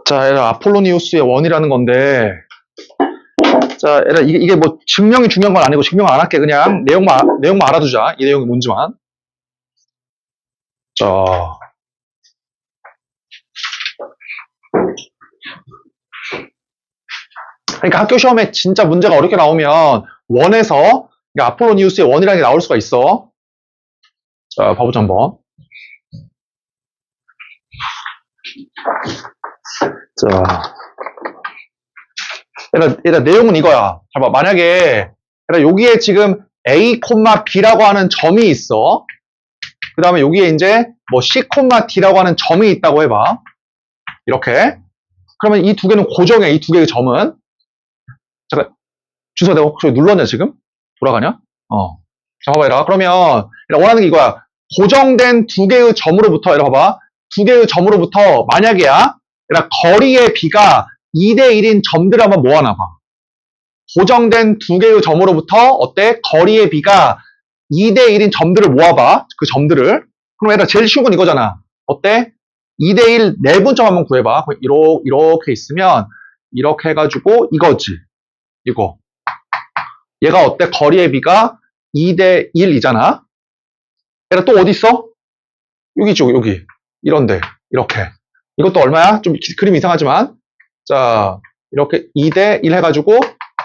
자, 얘들아, 아폴로니우스의 원이라는 건데, 자, 얘들아, 이게 뭐, 증명이 중요한 건 아니고, 증명 안 할게. 그냥, 내용만 알아두자. 이 내용이 뭔지만. 자, 그러니까 학교 시험에 진짜 문제가 어렵게 나오면, 원에서, 그러니까 아폴로니우스의 원이라는 게 나올 수가 있어. 자, 봐보자, 한번. 자, 얘들아, 내용은 이거야. 자, 봐, 만약에, 얘들아, 여기에 지금 A, B라고 하는 점이 있어. 그 다음에 여기에 이제 뭐 C, D라고 하는 점이 있다고 해봐. 이렇게. 그러면 이 두 개는 고정해, 이 두 개의 점은. 잠깐, 주소 내가 혹시 눌렀냐, 지금? 돌아가냐? 자, 봐봐, 얘들아. 그러면, 원하는 게 이거야. 고정된 두 개의 점으로부터, 얘들아, 봐봐. 두 개의 점으로부터, 만약에야, 얘들아, 거리의 비가 2대1인 점들을 한번 모아놔봐. 고정된 두 개의 점으로부터, 어때? 거리의 비가 2대1인 점들을 모아봐. 그 점들을. 그럼 얘들아, 제일 쉬운 건 이거잖아. 어때? 2대1 내분점 한번 구해봐. 이렇게 있으면, 이렇게 해가지고, 이거지. 이거. 얘가 어때? 거리의 비가 2대1이잖아. 얘가 또 어디 있어? 여기 있죠, 여기. 이런데. 이렇게. 이것도 얼마야? 좀 그림 이상하지만. 자, 이렇게 2대1 해가지고,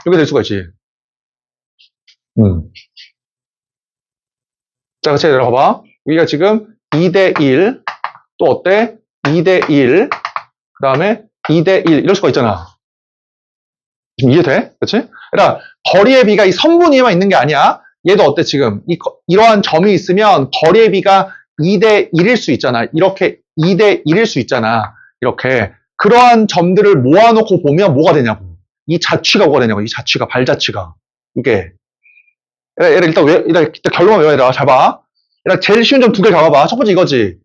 이렇게 될 수가 있지. 자, 같이 내려가봐. 여기가 지금 2대1. 또 어때? 2대1. 그 다음에 2대1. 이럴 수가 있잖아. 지금 이해돼? 그치? 그러니까 거리의 비가 이 선분위에만 있는 게 아니야. 얘도 어때 지금? 이러한 점이 있으면 거리의 비가 2대1일 수 있잖아. 이렇게 2대1일 수 있잖아. 이렇게. 그러한 점들을 모아놓고 보면 뭐가 되냐고. 이 자취가 뭐가 되냐고. 이 자취가, 발자취가. 이게. 얘를 일단 결론만 외워야 돼. 잘 봐. 일단 제일 쉬운 점 두 개 잡아봐. 첫 번째 이거지.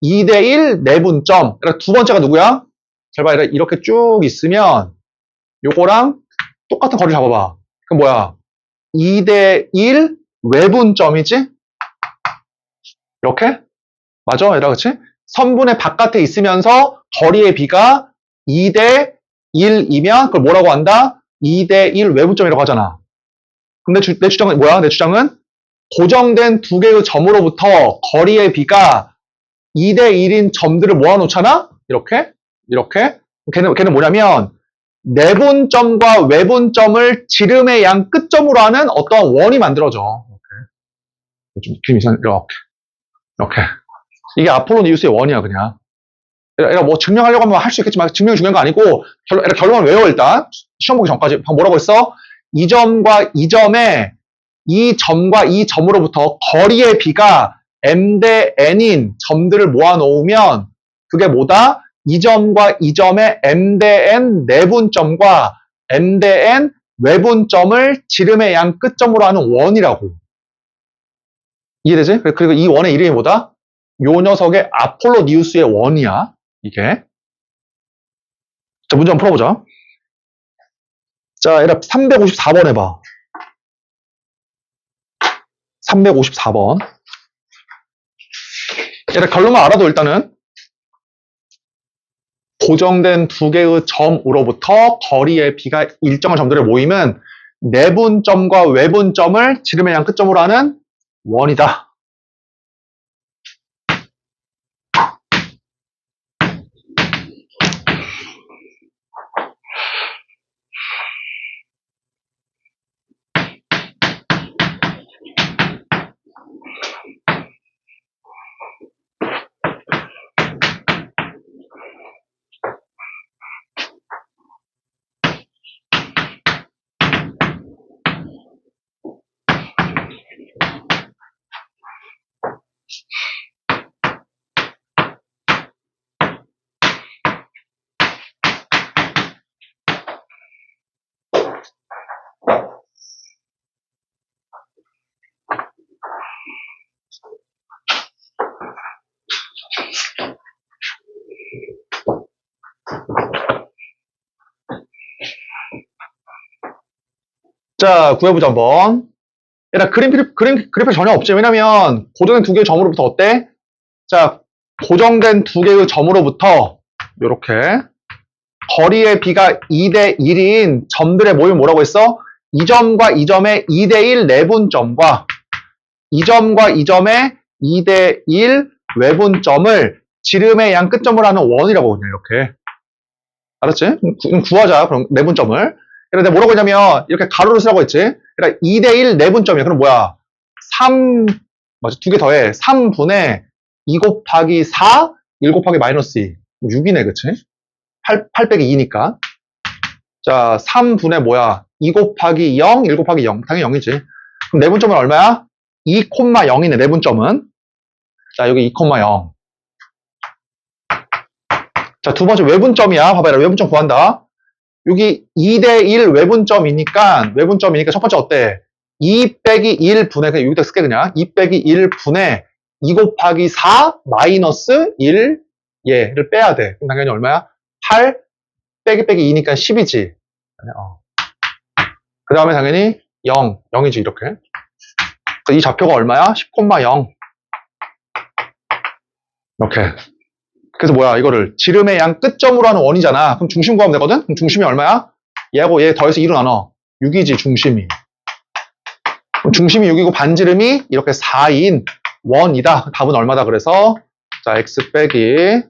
2대1 내분점. 두 번째가 누구야? 잘 봐. 이렇게 쭉 있으면 요거랑 똑같은 거리를 잡아봐. 그럼 뭐야? 2대1 외분점이지? 이렇게? 맞아? 얘들아, 그치? 선분의 바깥에 있으면서 거리의 비가 2대1이면 그걸 뭐라고 한다? 2대1 외분점이라고 하잖아. 근데 내 주장은 뭐야? 내 주장은 고정된 두 개의 점으로부터 거리의 비가 2대1인 점들을 모아놓잖아? 이렇게? 걔는 뭐냐면 내분점과 외분점을 지름의 양 끝점으로 하는 어떤 원이 만들어져. 이렇게. 좀 그림 이상, 이렇게. 이게 아폴로니우스의 원이야, 그냥. 얘가 뭐 증명하려고 하면 할 수 있겠지만 증명이 중요한 거 아니고 결론을 외워, 일단. 시험 보기 전까지. 뭐라고 했어? 이 점과 이 점에 이 점과 이 점으로부터 거리의 비가 m 대 n인 점들을 모아놓으면 그게 뭐다? 이 점과 이 점의 m 대 n 내분점과 m 대 n 외분점을 지름의 양 끝점으로 하는 원이라고. 이해되지? 그리고 이 원의 이름이 뭐다? 요 녀석의 아폴로니우스의 원이야. 이게. 자, 문제 한번 풀어보자. 자, 얘들아 354번 해봐. 354번. 얘들아 결론만 알아도 일단은 고정된 두 개의 점으로부터 거리의 비가 일정한 점들의 모임은 내분점과 외분점을 지름의 양 끝점으로 하는 원이다. 자, 구해보자 한번. 얘들아 그래프 전혀 없지. 왜냐면 고정된 두 개의 점으로부터 어때? 자, 고정된 두 개의 점으로부터 요렇게 거리의 B가 2대 1인 점들의 모임 뭐라고 했어? 이 점과 이 점의 2대 1 내분점과 이 점과 이 점의 2대 1 외분점을 지름의 양 끝점으로 하는 원이라고 그냥 이렇게. 알았지? 그럼 구하자. 그럼 내분점을. 그래서 내가 뭐라고 했냐면 이렇게 가로를 쓰라고 했지. 그러니까 2대 1 내분점이야. 그럼 뭐야? 3 맞아. 두 개 더해. 3분의 2 곱하기 4, 1 곱하기 마이너스 2. 6이네, 그치? 8 빼기 2니까. 자, 3분의 뭐야? 2 곱하기 0, 1 곱하기 0. 당연히 0이지. 그럼 내분점은 얼마야? 2,0이네, 내분점은. 자, 여기 2,0. 자, 두 번째 외분점이야. 봐봐라. 외분점 구한다. 여기 2대 1 외분점이니까 첫 번째 어때? 2 빼기 1 분의, 그냥 여기다 쓸게 그냥. 2 빼기 1 분의 2 곱하기 4 마이너스 1 얘를 빼야 돼. 그럼 당연히 얼마야? 8 빼기 2니까 10이지. 그 다음에 당연히 0이지 이렇게. 이 좌표가 얼마야? 10,0. 이렇게. 그래서 뭐야 이거를 지름의 양 끝점으로 하는 원이잖아. 그럼 중심 구하면 되거든? 그럼 중심이 얼마야? 얘하고 얘 더해서 2로 나눠. 6이지 중심이. 그럼 중심이 6이고 반지름이 이렇게 4인 원이다. 답은 얼마다 그래서 자 x 빼기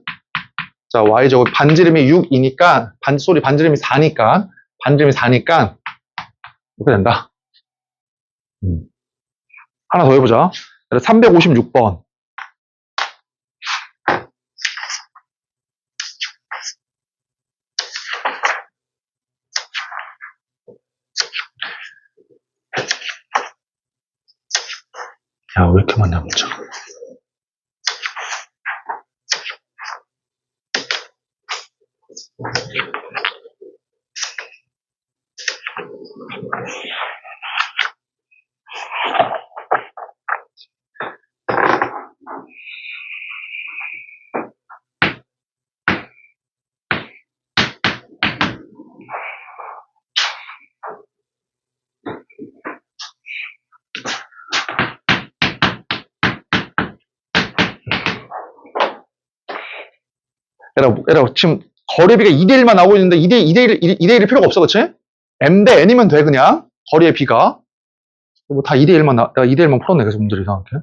자 y제곱 반지름이 6이니까 반지름이 4니까 이렇게 된다. 하나 더 해보자. 356번. 야, 왜 이렇게 많냐, 문자. 얘들아, 지금 거리의 B가 2대1만 나오고 있는데 2대1일 필요가 없어, 그치? M 대 N이면 돼, 그냥. 거리의 B가. 뭐 다 2대1만, 내가 2대1만 풀었네, 그래서 문제를 이상하게.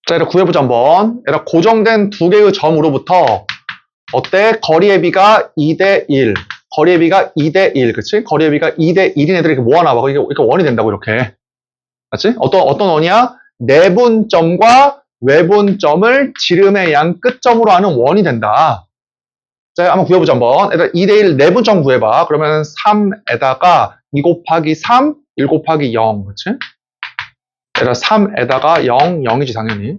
자, 얘를 구해보자, 한번. 얘를 고정된 두 개의 점으로부터, 어때? 거리의 B가 2대1. 거리의 B가 2대1, 그치? 거리의 B가 2대1인 애들이 이렇게 모아놔봐. 이게 원이 된다고, 이렇게. 맞지? 어떤 원이야? 내분점과 외분점을 지름의 양 끝점으로 하는 원이 된다. 자, 한번 구해보자, 한번. 얘들아, 2대1 내분점 구해봐. 그러면 3에다가 2 곱하기 3, 1 곱하기 0, 그치? 얘들아, 3에다가 0, 0이지, 당연히.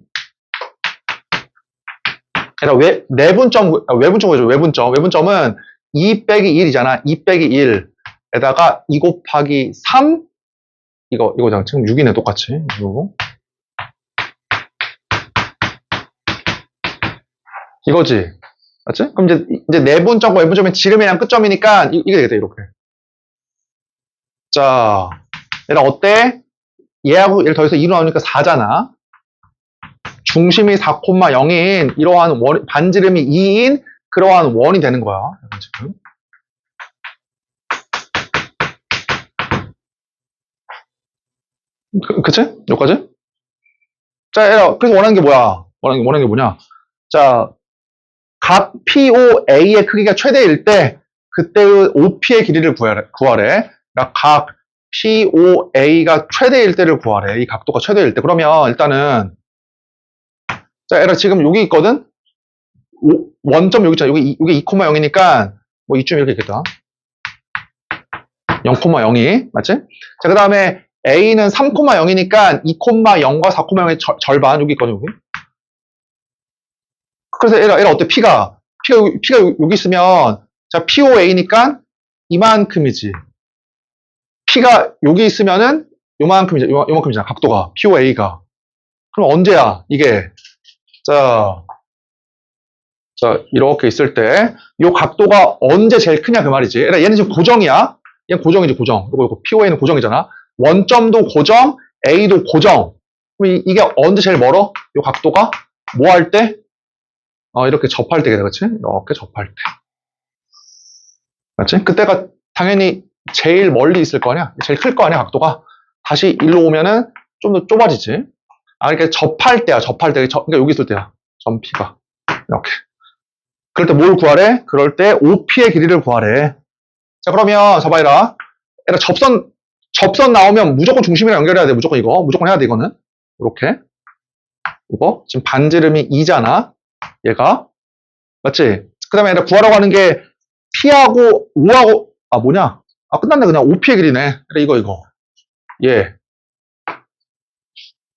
얘들아, 외분점 구해줘, 외분점. 외분점은 2 빼기 1이잖아. 2 빼기 1에다가 2 곱하기 3, 이거잖아. 지금 6이네, 똑같이. 이거지. 맞지? 그럼 이제 내분점과 외분점의 지름의 양 끝점이니까 이게 되겠다, 이렇게. 자, 얘들아, 어때? 얘하고 얘를 더해서 2로 나오니까 4잖아. 중심이 4,0인 이러한 반지름이 2인 그러한 원이 되는 거야. 지금. 그치? 여기까지? 자, 얘들아, 그래서 원하는 게 뭐야? 원하는 게 뭐냐? 자, 각 POA의 크기가 최대일 때 그때의 OP의 길이를 구하래. 그러니까 각 POA가 최대일 때를 구하래. 이 각도가 최대일 때. 그러면 일단은 자, 얘들아 지금 여기 있거든? 원점 여기 있잖아. 이게 2,0이니까 뭐 이쯤 이렇게 있겠다. 0,02 맞지? 자, 그 다음에 A는 3,0이니까 2,0과 4,0의 절반 여기 있거든, 여기. 그래서 얘가 어때? P가 여기 있으면, 자, POA니까 이만큼이지. P가 여기 있으면은 요만큼이잖아. 각도가. POA가. 그럼 언제야? 이게. 자, 이렇게 있을 때, 요 각도가 언제 제일 크냐, 그 말이지. 얘는 지금 고정이야. 얘는 고정이지, 고정. 이거 POA는 고정이잖아. 원점도 고정, A도 고정. 그럼 이게 언제 제일 멀어? 요 각도가? 뭐 할 때? 이렇게 접할 때겠다, 그치? 이렇게 접할 때. 맞지? 그때가 당연히 제일 멀리 있을 거 아니야? 제일 클 거 아니야, 각도가? 다시 일로 오면은 좀 더 좁아지지. 그러니까 접할 때야, 접할 때. 그러니까 여기 있을 때야. 점 P가. 이렇게. 그럴 때 뭘 구하래? 그럴 때 OP의 길이를 구하래. 자, 그러면, 잡아해라. 얘가 접선 나오면 무조건 중심이랑 연결해야 돼. 무조건 이거. 무조건 해야 돼, 이거는. 이렇게. 이거. 지금 반지름이 2잖아. 얘가. 맞지? 그 다음에 얘가 구하라고 하는 게 P하고 O하고, 뭐냐? 끝났네. 그냥 OP의 길이네. 그래, 이거. 예.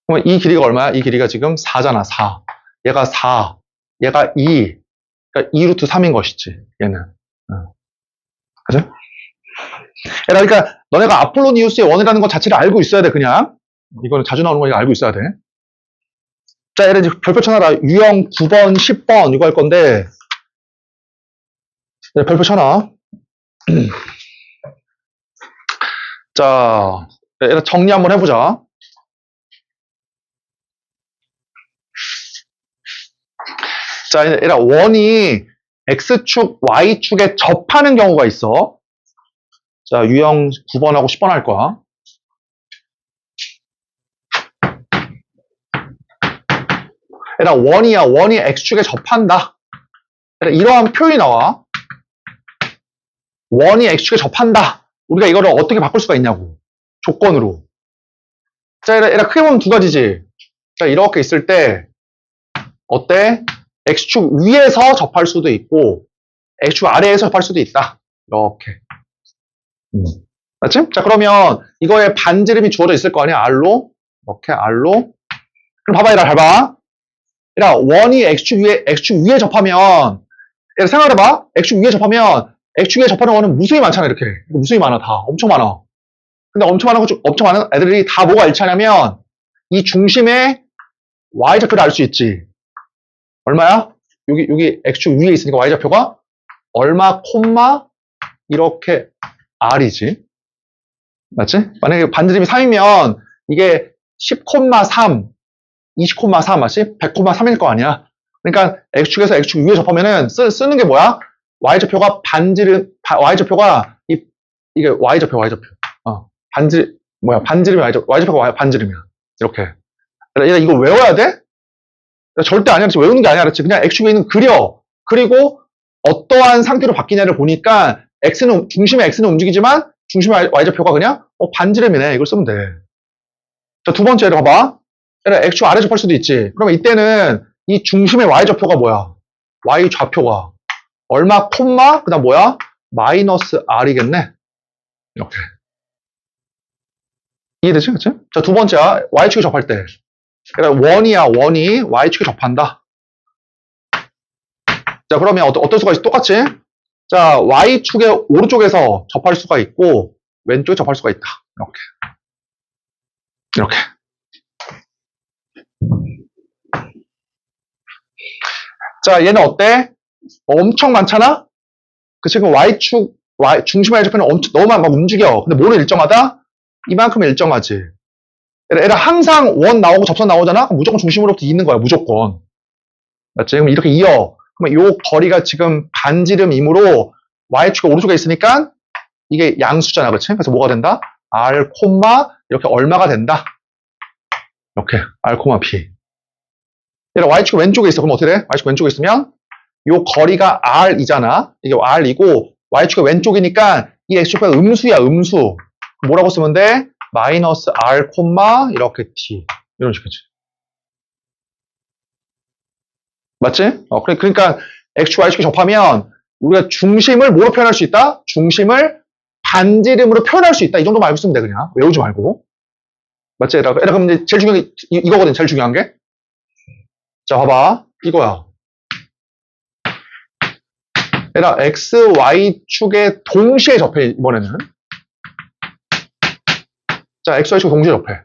그럼 이 길이가 얼마야? 이 길이가 지금 4잖아, 4. 얘가 4. 얘가 2. 그러니까 2루트 3인 것이지, 얘는. 그죠? 그러니까 너네가 아폴로니우스의 원이라는 것 자체를 알고 있어야 돼, 그냥. 이거는 자주 나오는 거니까 알고 있어야 돼. 자, 얘를 이제 별표 쳐놔라. 유형 9번, 10번 이거 할 건데. 네, 별표 쳐놔. 자, 얘를 정리 한번 해보자. 자, 얘라 원이 X축, Y축에 접하는 경우가 있어. 자, 유형 9번하고 10번 할 거야. 얘라 원이야. 원이 X축에 접한다. 얘라 이러한 표현이 나와. 원이 X축에 접한다. 우리가 이거를 어떻게 바꿀 수가 있냐고. 조건으로. 자, 얘라 크게 보면 두 가지지. 자, 이렇게 있을 때 어때? X축 위에서 접할 수도 있고 X축 아래에서 접할 수도 있다. 이렇게. 맞지? 자, 그러면 이거에 반지름이 주어져 있을 거 아니야? R로. 이렇게 R로. 그럼 봐봐, 얘라 잘 봐. 얘라 원이 X축 위에 접하면 얘라 생각해봐. X축 위에 접하면 X축 위에 접하는 원은 무수히 많잖아, 이렇게. 무수히 많아, 다. 엄청 많아. 근데 엄청 많은 애들이 다 뭐가 일치하냐면 이 중심의 Y좌표를 알 수 있지. 얼마야? 여기 X축 위에 있으니까 Y좌표가 얼마, 콤마, 이렇게 R이지. 맞지? 만약에 반지름이 3이면 이게 10,3, 20,3, 맞지? 100,3일 거 아니야. 그러니까 X축에서 X축 위에 접하면은 쓰는 게 뭐야? Y좌표가 Y좌표가 이게 Y좌표. 반지름이 Y좌표가 반지름이야. 이렇게. 얘가 이거 외워야 돼? 절대 아니야. 외우는 게 아니야. 그렇지? 그냥 X축에 있는 그려. 그리고 어떠한 상태로 바뀌냐를 보니까 중심의 X는 움직이지만 중심의 Y좌표가 그냥 반지름이네. 이걸 쓰면 돼. 자, 두 번째로 봐봐. X축 아래 접할 수도 있지. 그러면 이때는 이 중심의 Y좌표가 뭐야? Y좌표가 얼마, 콤마, 그 다음 뭐야? 마이너스 R이겠네. 이렇게. 이해되지? 그치? 자, 두 번째야. Y축에 접할 때. 그러니까 원이 Y축에 접한다. 자, 그러면 어떨 수가 있어? 똑같이. 자, Y축의 오른쪽에서 접할 수가 있고, 왼쪽에 접할 수가 있다. 이렇게. 자, 얘는 어때? 엄청 많잖아? 그치? 그럼 중심 Y좌표는 너무 막 움직여. 근데 뭐는 일정하다? 이만큼은 일정하지. 얘가 항상 원 나오고 접선 나오잖아? 그럼 무조건 중심으로부터 있는 거야, 무조건. 맞지? 그럼 이렇게 이어. 그러면 요 거리가 지금 반지름이므로 Y축이 오른쪽에 있으니까 이게 양수잖아, 그치? 그래서 뭐가 된다? R, 이렇게 얼마가 된다? 이렇게, R, P. 얘가 Y축이 왼쪽에 있어. 그럼 어떻게 돼? Y축 왼쪽에 있으면 요 거리가 R이잖아. 이게 R이고 Y축이 왼쪽이니까 이 X축가 음수야, 음수. 뭐라고 쓰면 돼? 마이너스 R, 이렇게 T. 이런 식이지. 맞지? 그러니까 X축, Y축이 접하면 우리가 중심을 뭐로 표현할 수 있다? 중심을 반지름으로 표현할 수 있다. 이 정도만 알고 있으면 돼, 그냥. 외우지 말고. 맞지? 그럼 이제 제일 중요한 게 이거거든, 제일 중요한 게. 자, 봐봐. 이거야. 얘들아, x, y축에 동시에 접해, 이번에는. 자, x, y축 동시에 접해.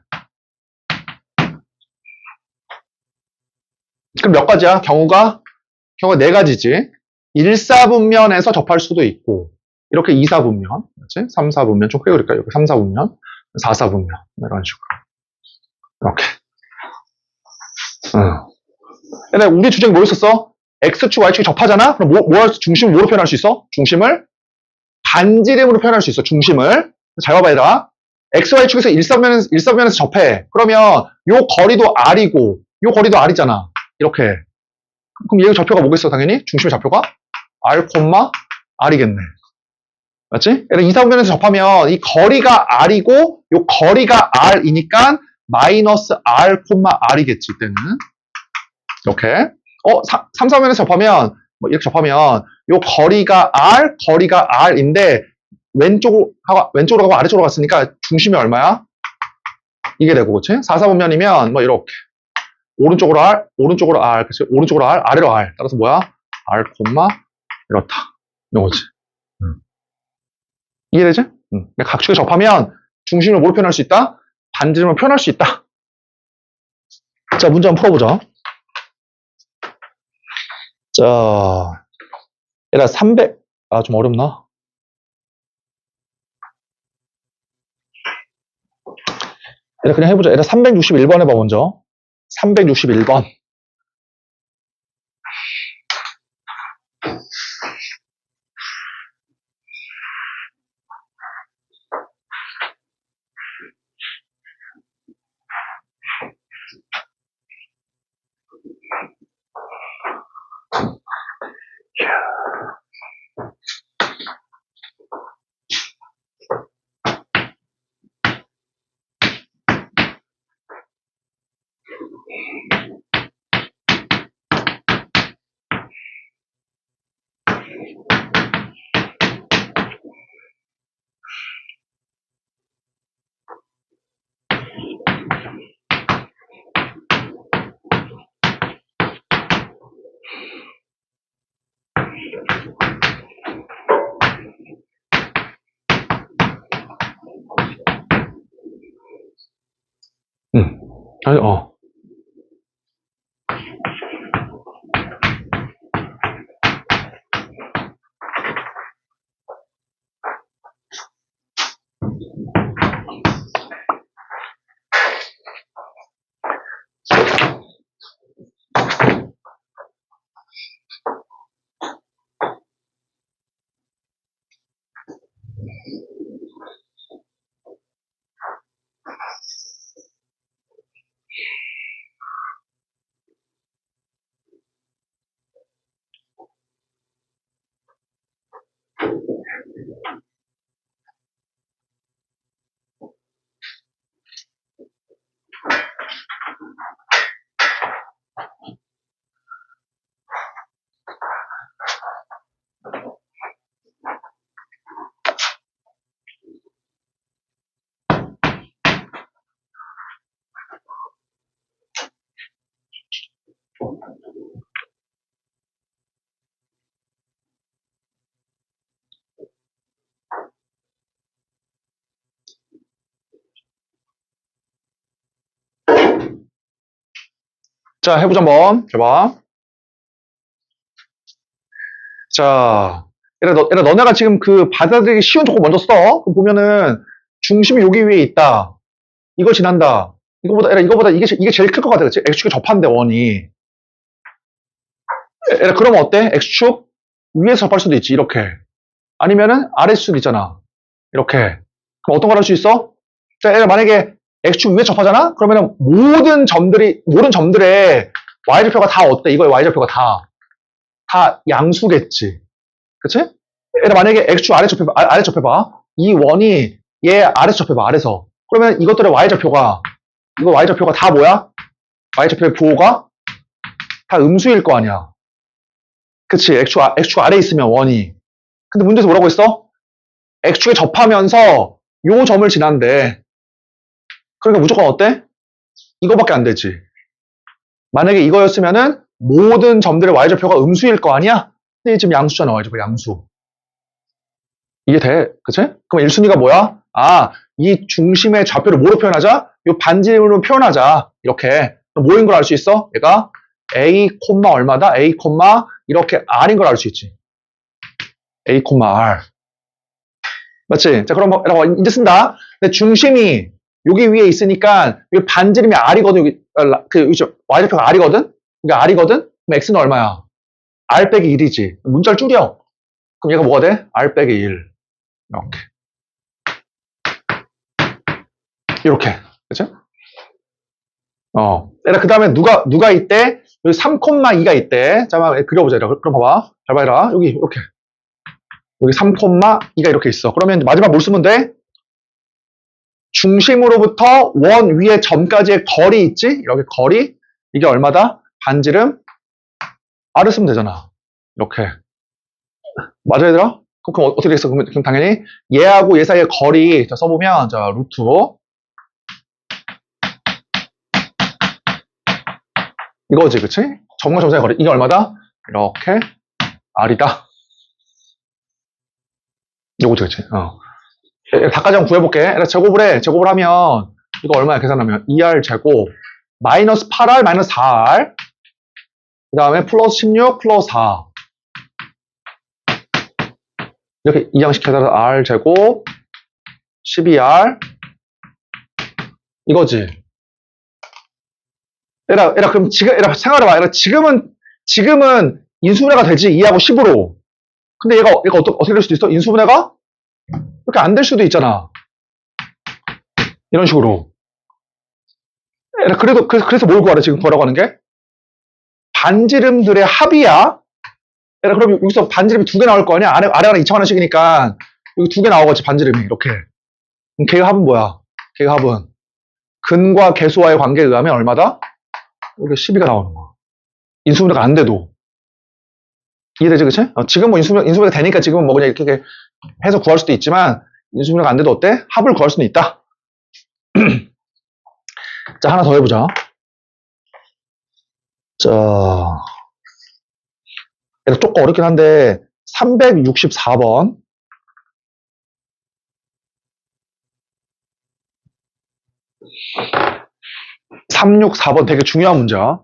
그럼 몇 가지야? 경우가 네 가지지. 1사분면에서 접할 수도 있고, 이렇게 2사분면, 그렇지? 3사분면, 좀 크게 그릴까? 이렇게 3사분면, 4사분면, 이런 식으로. 이렇게. 근데 우리 주제는 뭐였었어? X축, Y축이 접하잖아? 그럼 중심을 뭐로 표현할 수 있어? 중심을 반지름으로 표현할 수 있어, 중심을. 잘 봐봐, 얘들아. X, Y축에서 일사분면에서 접해. 그러면 요 거리도 R이고, 요 거리도 R이잖아. 이렇게. 그럼 얘의 좌표가 뭐겠어, 당연히? 중심의 좌표가? R, R이겠네. 맞지? 이사분면에서 접하면 이 거리가 R이고, 요 거리가 R이니까 마이너스 R, R이겠지, 이때는. 이렇게. 3사분면에서 접하면, 이렇게 접하면, 요 거리가 R인데, 왼쪽으로 가고 아래쪽으로 갔으니까 중심이 얼마야? 이게 되고, 그치? 4사분면이면, 이렇게. 오른쪽으로 R, 그치? 오른쪽으로 R, 아래로 R. 따라서 뭐야? R, 이렇다. 이거지. 이해되지? 각축에 접하면 중심을 뭐로 표현할 수 있다? 반지름을 표현할 수 있다. 자, 문제 한번 풀어보자. 자, 얘들아, 좀 어렵나? 얘들아, 그냥 해보자. 얘들아, 361번 해봐, 먼저. 361번. 아니, 자, 해보자, 한번. 해봐. 자, 얘들아, 너네가 지금 그 받아들이기 쉬운 조건 먼저 써. 그럼 보면은, 중심이 여기 위에 있다. 이거 지난다. 이거보다 이게 제일 클 것 같아. 그치? X축에 접한대, 원이. 그러면 어때? X축 위에서 접할 수도 있지, 이렇게. 아니면은 아래축 있잖아. 이렇게. 그럼 어떤 걸 할 수 있어? 자, 만약에 X축 위에 접하잖아? 그러면은 모든 점들의 Y좌표가 다 어때? 이거의 Y좌표가 다 양수겠지. 그치? 만약에 X축 아래 접해봐. 이 원이 얘 아래서 접해봐, 아래서. 그러면 이것들의 Y좌표가 다 뭐야? Y좌표의 부호가 다 음수일 거 아니야. 그치? X축 아래에 있으면 원이. 근데 문제에서 뭐라고 했어? X축에 접하면서 요 점을 지난대. 그러니까 무조건 어때? 이거밖에 안 되지. 만약에 이거였으면은 모든 점들의 Y좌표가 음수일 거 아니야? 근데 지금 양수잖아, y제곱 양수. 이게 돼, 그치? 그럼 1순위가 뭐야? 아, 이 중심의 좌표를 뭐로 표현하자? 이 반지름으로 표현하자. 이렇게. 뭐인 걸 알 수 있어? 얘가 a, 얼마다? a, 이렇게 r인 걸 알 수 있지. a, r. 맞지? 자, 그럼 이제 쓴다. 근데 중심이 여기 위에 있으니까 이 반지름이 r이거든. 여기 y좌표가 r이거든. 이게 r이거든. 그럼 x는 얼마야? r 빼기 1이지. 문자를 줄여. 그럼 얘가 뭐가 돼? r 빼기 1. 이렇게. 그죠? 그 다음에 누가 있대? 여기 3,2가 있대. 자, 한번 그려보자. 그럼 봐봐. 잘 봐라. 여기, 이렇게. 여기 3,2가 이렇게 있어. 그러면 마지막 뭘 쓰면 돼? 중심으로부터 원 위에 점까지의 거리 있지? 이렇게 거리. 이게 얼마다? 반지름 r을 쓰면 되잖아. 이렇게. 맞아, 얘들아? 그럼 어떻게 되겠어? 그럼 당연히 얘하고 얘 사이의 거리 써보면, 자, 루트. 이거지, 그치? 점과 점 사이의 거리. 이게 얼마다? 이렇게 r이다. 요거지, 그치? 다까지 한번 구해볼게. 제곱을 하면, 이거 얼마야, 계산하면? 2r 제곱, 마이너스 8r, 마이너스 4r, 그 다음에 플러스 16, 플러스 4. 이렇게 이항식 계산해서 r 제곱, 12r, 이거지. 그럼 생각해봐. 지금은 인수분해가 되지, 2하고 10으로. 근데 얘가 어떻게 될 수도 있어? 인수분해가? 이렇게 안 될 수도 있잖아. 이런 식으로. 그래서 뭘 구하래, 지금 구하라고 하는 게? 반지름들의 합이야. 그럼 여기서 반지름이 2개 나올 거 아니야? 아래가 2,000원씩이니까 여기 2개 나오겠지, 반지름이. 이렇게. 그럼 걔의 합은 뭐야? 걔의 합은 근과 개수와의 관계에 의하면 얼마다? 이게 12가 나오는 거야. 인수분해가 안 돼도. 이해되지, 그치? 지금 뭐 인수분해가 되니까 지금은 뭐 그냥 이렇게 해서 구할 수도 있지만, 인수분해가 안 돼도 어때? 합을 구할 수는 있다. 자, 하나 더 해보자. 자, 조금 어렵긴 한데, 364번. 364번 되게 중요한 문제야.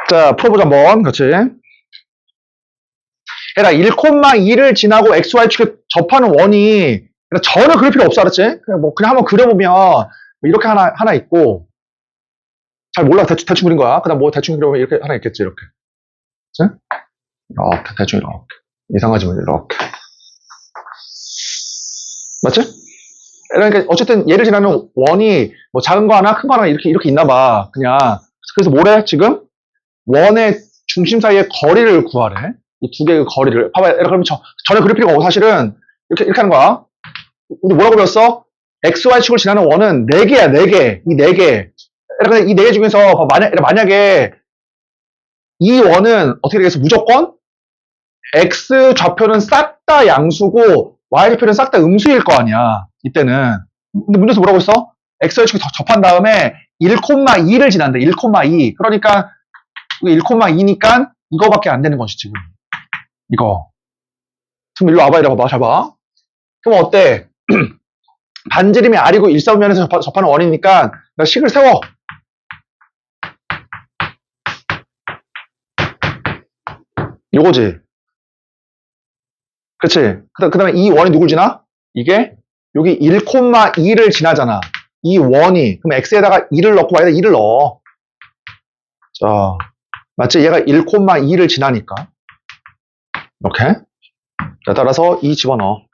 자, 풀어보자, 한번. 같이. 얘라 1,2를 지나고 XY축에 접하는 원이 전혀 그릴 필요 없어, 알았지? 그냥 한번 그려보면 이렇게 하나 있고, 잘 몰라, 대충 그린 거야. 그다음 뭐 대충 그려보면 이렇게 하나 있겠지, 이렇게. 그치? 이렇게, 대충 이렇게. 이상하지만 이렇게. 맞지? 그러니까 어쨌든 얘를 지나는 원이 뭐 작은 거 하나, 큰 거 하나 이렇게 있나 봐. 그냥. 그래서 뭐래, 지금? 원의 중심 사이의 거리를 구하래. 이 두 개의 거리를. 봐봐, 그러면 전혀 그릴 필요가 없고, 사실은. 이렇게 하는 거야. 우리 뭐라고 배웠어? XY축을 지나는 원은 4개야, 4개. 이 4개. 이 4개 중에서, 만약에, 이 원은 어떻게 되겠어? 무조건? X 좌표는 싹 다 양수고, Y 좌표는 싹 다 음수일 거 아니야. 이때는. 근데 문제에서 뭐라고 했어? XY축이 접한 다음에 1,2를 지난대. 1,2. 그러니까 1,2니까 이거밖에 안 되는 것이 지금. 이거. 그럼 일로 와봐. 이리 와봐. 잘 봐. 그럼 어때? 반지름이 R이고 일사분면에서 접하는 원이니까 나 식을 세워. 요거지. 그치? 그 다음에 이 원이 누굴 지나? 이게 여기 1,2를 지나잖아. 이 원이. 그럼 x에다가 2를 넣고 y에다 2를 넣어. 자, 맞지? 얘가 1,2를 지나니까. 이렇게. 자, 따라서 2 집어넣어.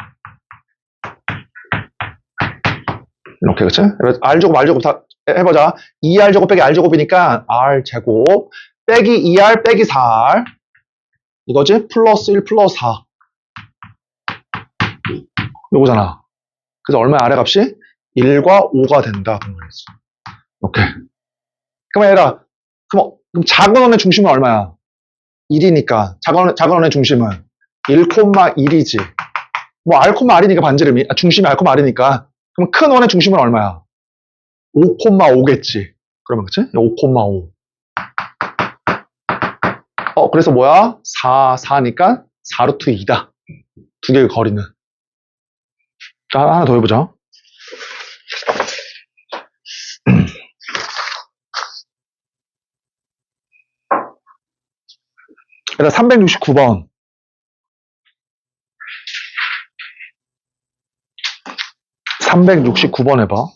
이렇게, 그치? R제곱, R제곱 다 해보자. 2R제곱 빼기 R제곱이니까 R제곱 빼기 2R 빼기 4R. 이거지? 플러스 1 플러스 4. 요거잖아. 그래서 얼마야? R의 값이? 1과 5가 된다. 이렇게. 그러면 얘들아, 그럼 작은 원의 중심은 얼마야? 1이니까. 작은 원의 중심은 1,1이지. 뭐 R,R이니까 반지름이, 중심이 R,R이니까. 그럼 큰 원의 중심은 얼마야? 5,5겠지. 그러면 그치? 5,5. 그래서 뭐야? 4니까 4루트 2다. 두 개의 거리는. 자, 하나 더 해보자. 일단 369번. 369번 해봐.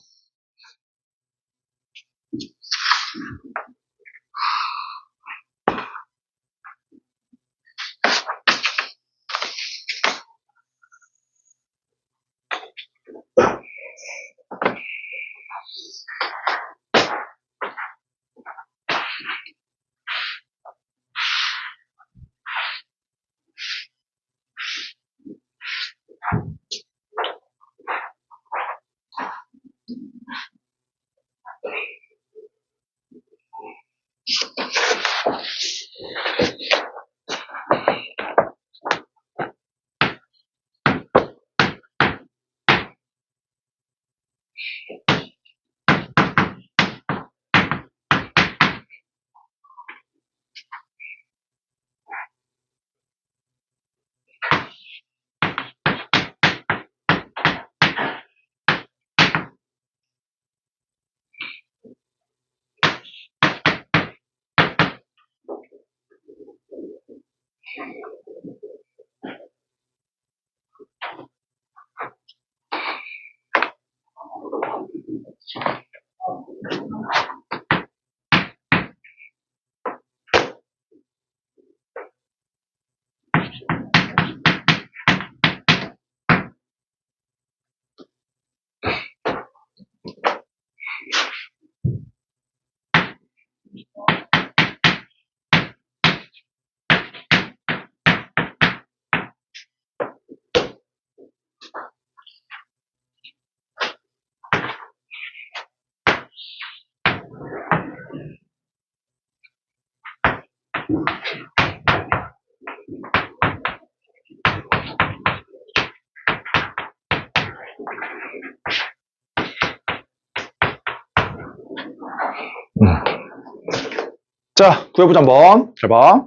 자, 구해보자 한번. 잘 봐.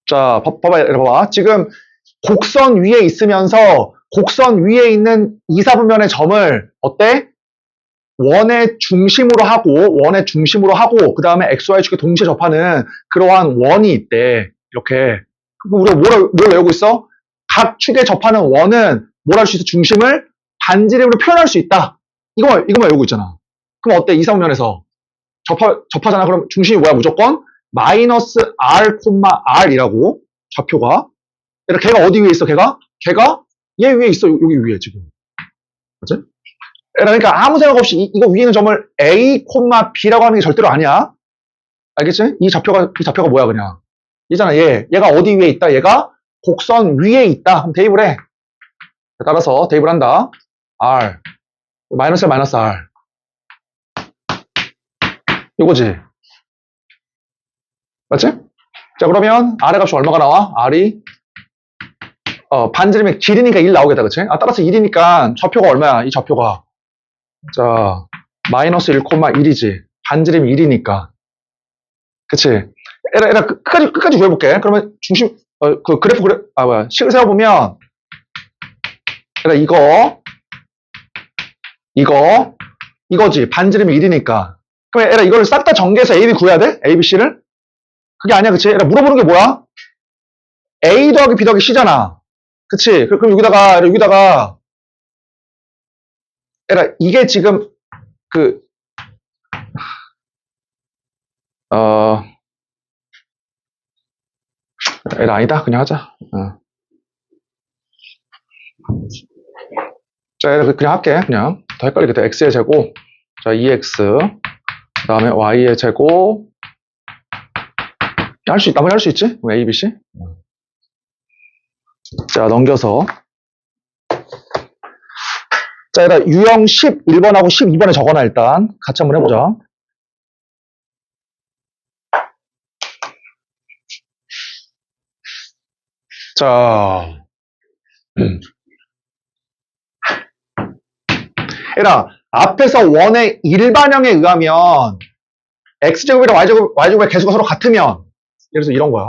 자, 봐봐. 지금 곡선 위에 있으면서 곡선 위에 있는 이사분면의 점을 어때? 원의 중심으로 하고 그 다음에 XY축에 동시에 접하는 그러한 원이 있대. 이렇게. 우리가 뭘 외우고 있어? 각 축에 접하는 원은 뭘 할 수 있어? 중심을 반지름으로 표현할 수 있다. 이거만 외우고 있잖아. 그럼 어때? 이사분면에서 접하잖아. 그럼 중심이 뭐야? 무조건 마이너스 R, R이라고 좌표가. 걔가 어디 위에 있어? 걔가 얘 위에 있어. 여기 위에 지금. 맞지? 그러니까 아무 생각 없이 이거 위에 있는 점을 A, B라고 하는 게 절대로 아니야. 알겠지? 이 좌표가 뭐야 그냥. 얘잖아. 얘가 어디 위에 있다? 얘가 곡선 위에 있다. 그럼 대입을 해. 따라서 대입을 한다. R 마이너스 R 이거지. 맞지? 자, 그러면 R의 값이 얼마가 나와? R이 반지름의 길이니까 1 나오겠다, 그치? 따라서 1이니까 좌표가 얼마야? 이 좌표가. 자, 마이너스 1,1이지. 반지름이 1이니까. 그치? 에라, 끝까지 구해볼게. 그러면 중심, 식을 세워보면, 에라, 이거지. 반지름이 1이니까. 그럼 에라, 이걸 싹 다 전개해서 A, B 구해야 돼? A, B, C를? 그게 아니야, 그치? 에라, 물어보는 게 뭐야? A 더하기 B 더하기 C잖아. 그치? 그럼 여기다가, 에라, 이게 지금, 에라, 아니다. 그냥 하자. 자, 에라, 그냥 할게. 그냥. 더 헷갈리겠다. X의 제곱. 자, 2X. 그 다음에 Y의 제곱. 나머지 할 수 있지? A, B, C. 자, 넘겨서. 자, 얘들아, 유형 11번하고 12번에 적어놔, 일단. 같이 한번 해보자. 자. 얘들아, 앞에서 원의 일반형에 의하면, X제곱이랑 Y제곱의 개수가 서로 같으면, 예를 들어서 이런 거야.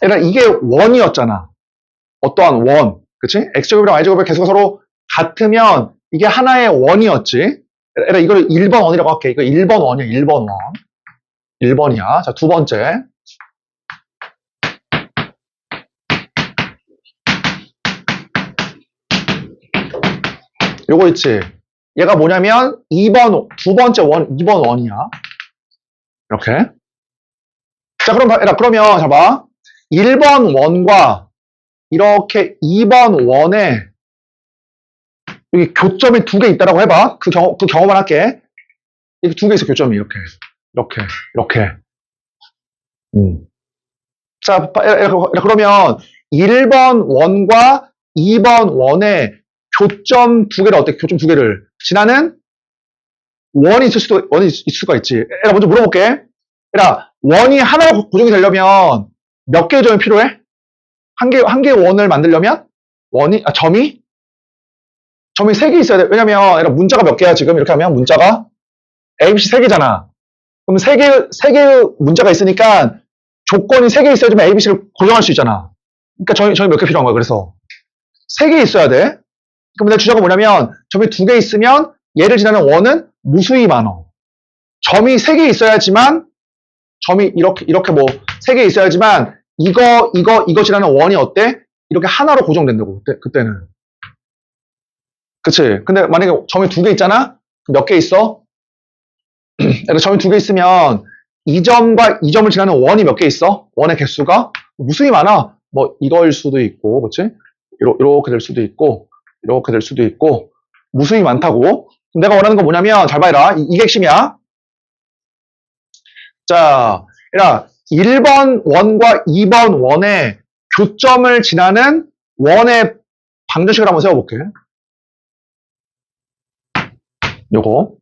얘들아, 이게 원이었잖아. 어떠한 원. 그치? X제곱이랑 Y제곱의 개수가 서로 같으면 이게 하나의 원이었지. 얘들아, 이걸 1번 원이라고 할게. 이거 1번 원이야. 1번 원. 1번이야. 자, 두 번째. 요거 있지. 얘가 뭐냐면 2번, 두 번째 원, 2번 원이야. 이렇게. 자, 그러면, 자, 봐. 1번 원과 이렇게 2번 원에 여기 교점이 두 개 있다라고 해봐. 그 경험만 할게. 이렇게 두 개 있어, 교점이. 이렇게. 자, 그러면 1번 원과 2번 원에 교점 두 개를 어때? 교점 두 개를 지나는 원이 있을 수가 있지. 에라, 먼저 물어볼게. 에라, 원이 하나로 고정이 되려면 몇 개의 점이 필요해? 한 개의 원을 만들려면? 점이 3개 있어야 돼. 왜냐면, 에라, 문자가 몇 개야, 지금? 이렇게 하면 문자가 A, B, C 3개잖아. 그럼 3개의 문자가 있으니까 조건이 3개 있어야지만 A, B, C를 고정할 수 있잖아. 그러니까 점이 몇 개 필요한 거야, 그래서. 3개 있어야 돼. 그럼 내 주제가 뭐냐면, 점이 2개 있으면 얘를 지나는 원은 무수히 많어. 점이 3개 있어야지만, 점이 이렇게 뭐, 3개 있어야지만, 이거 지나는 원이 어때? 이렇게 하나로 고정된다고, 그때는. 그치? 근데 만약에 점이 2개 있잖아? 몇 개 있어? 점이 2개 있으면, 이 점과 이 점을 지나는 원이 몇 개 있어? 원의 개수가? 무수히 많아. 뭐, 이거일 수도 있고, 그치? 이렇게 될 수도 있고, 이렇게 될 수도 있고, 무수히 많다고. 내가 원하는 건 뭐냐면, 잘 봐라. 이게 핵심이야. 자, 1번 원과 2번 원의 교점을 지나는 원의 방정식을 한번 세워볼게. 요거.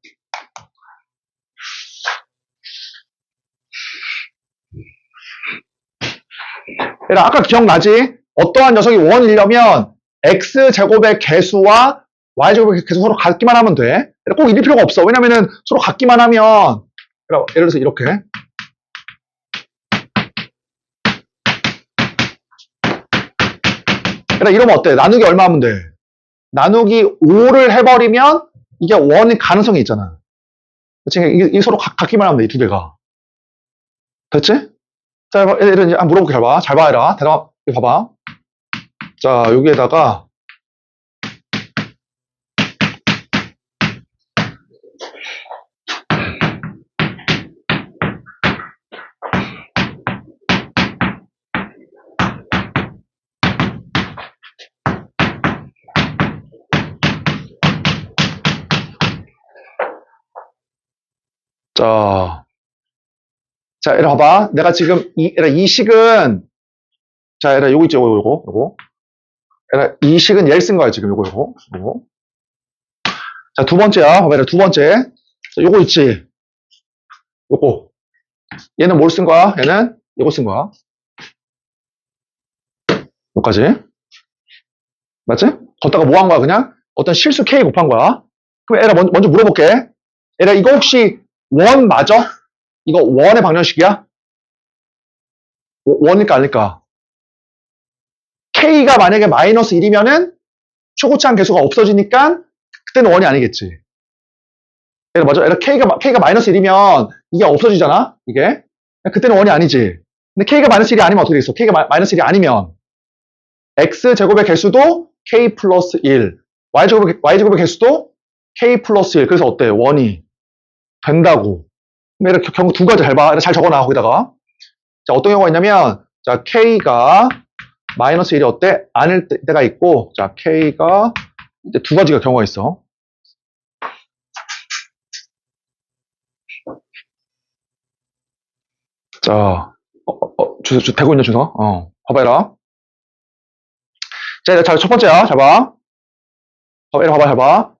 아까 기억나지? 어떠한 녀석이 원이려면 X제곱의 개수와 Y제곱의 개수 서로 같기만 하면 돼. 꼭 이럴 필요가 없어. 왜냐면은 서로 같기만 하면, 예를 들어서 이렇게. 이러면 어때? 나누기 얼마 하면 돼? 나누기 5를 해버리면 이게 원일 가능성이 있잖아. 그치? 이게 서로 같기만 하면 돼, 이 두 개가. 됐지? 자, 얘를 이제 물어볼게. 잘 봐라. 대답, 이거 봐봐. 자, 여기에다가, 자, 얘를 봐봐. 내가 지금, 이 식은, 자, 얘를 요거 있죠, 요거. 얘를 이 식은 얘를 쓴 거야, 지금 요거. 자, 두 번째야. 봐봐, 얘를 두 번째. 자, 요거 있지. 요거. 얘는 뭘 쓴 거야? 얘는 요거 쓴 거야. 여기까지. 맞지? 걷다가 뭐 한 거야, 그냥? 어떤 실수 K 곱한 거야. 그럼 애라 먼저 물어볼게. 애라 이거 혹시 원 맞아? 이거 원의 방정식이야? 원일까 아닐까? K가 만약에 마이너스 1이면은 초고차한 개수가 없어지니까 그때는 원이 아니겠지. 얘가 맞아? 얘가 K가 마이너스 1이면 이게 없어지잖아? 이게. 그때는 원이 아니지. 근데 K가 마이너스 1이 아니면 어떻게 되겠어? K가 마이너스 1이 아니면 X제곱의 개수도 K 플러스 1. Y제곱의 개수도 K 플러스 1. 그래서 어때? 원이 된다고. 그럼 얘가 경우 두 가지 잘 봐. 잘 적어놔, 거기다가. 자, 어떤 경우가 있냐면, 자, K가 마이너스 1이 어때? 아닐 때가 있고, 자, K가 이제 두 가지가 경우가 있어. 자, 되고 있냐, 준서? 봐봐라. 자, 첫 번째야. 잘 봐. 잘 봐.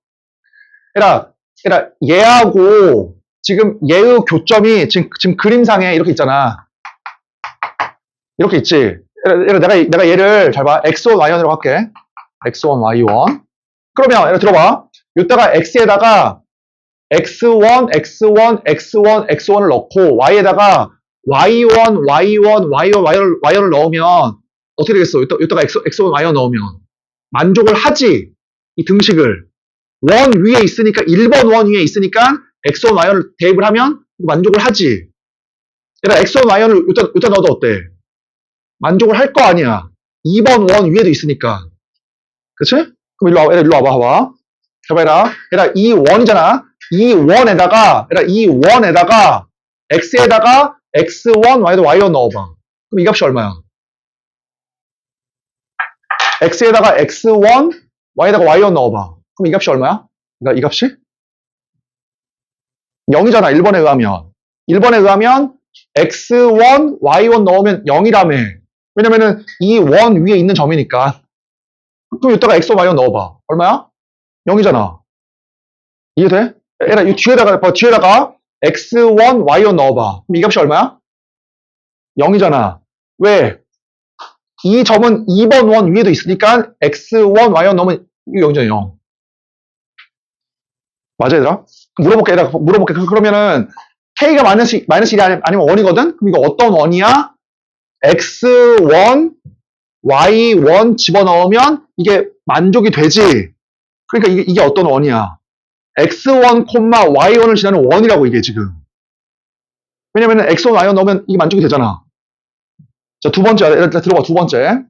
얘라, 얘하고, 지금 얘의 교점이 지금 그림상에 이렇게 있잖아. 이렇게 있지. 얘라, 내가 얘를 잘 봐. X1, Y1으로 할게. X1, Y1. 그러면, 얘라 들어봐. 이따가 X에다가 X1, X1, X1, X1을 넣고, Y에다가 Y1, Y1, Y1, Y1을 넣으면, 어떻게 되겠어? 이따가 X1, Y1 넣으면. 만족을 하지. 이 등식을. 원 위에 있으니까, 1번 원 위에 있으니까, X1, Y1을 대입을 하면, 만족을 하지. 얘들아, X1, Y1을 이따 넣어도 어때? 만족을 할 거 아니야. 2번 원 위에도 있으니까. 그치? 그럼 일로 와봐. 해봐라. 얘들아, 이 원이잖아. 이 원에다가 X에다가 X1, Y1 넣어봐. 그럼 이 값이 얼마야? X에다가 X1, Y에다가 Y1 넣어봐. 그럼 이 값이 얼마야? 그러니까 이 값이? 0이잖아, 1번에 의하면. 1번에 의하면 X1, Y1 넣으면 0이라며. 왜냐면은 이 원 위에 있는 점이니까. 그럼 이따가 X1, Y1 넣어봐. 얼마야? 0이잖아. 이해돼? 얘라, 이 뒤에다가 X1, Y1 넣어봐. 그럼 이 값이 얼마야? 0이잖아. 왜? 이 점은 2번 원 위에도 있으니까 X1, Y1 넣으면 이거 0이잖아, 0. 맞아, 얘들아? 물어볼게. 그러면은 K가 마이너스 1이 아니면 원이거든? 그럼 이거 어떤 원이야? X1, Y1 집어넣으면 이게 만족이 되지. 그러니까 이게 어떤 원이야? X1, Y1을 지나는 원이라고 이게 지금. 왜냐면은 X1, Y1 넣으면 이게 만족이 되잖아. 자, 두 번째. 일단 들어봐, 두 번째.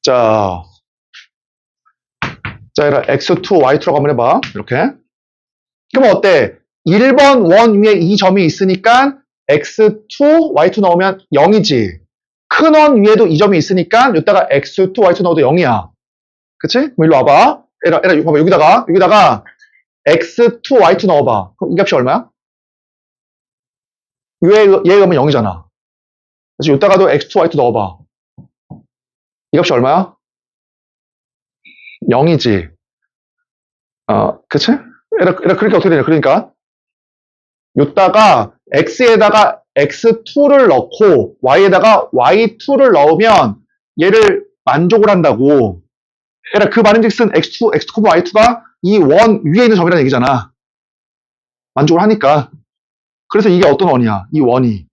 자, X2, Y2라고 한번 해봐. 이렇게. 그러면 어때? 1번 원 위에 이 점이 있으니까 X2, Y2 넣으면 0이지. 큰 원 위에도 이 점이 있으니까 여기다가 X2, Y2 넣어도 0이야. 그치? 그럼 일로 와봐. 봐봐. 여기다가 X2, Y2 넣어봐. 그럼 이 값이 얼마야? 얘 값은 0이잖아. 그래서 여기다가도 X2, Y2 넣어봐. 이 값이 얼마야? 0이지. 그치? 그렇게 어떻게 되냐. 그러니까 요따가 X에다가 X2를 넣고 Y에다가 Y2를 넣으면 얘를 만족을 한다고. 그 말인즉슨 X2, Y2가 이 원 위에 있는 점이라는 얘기잖아. 만족을 하니까. 그래서 이게 어떤 원이야? 이 원이.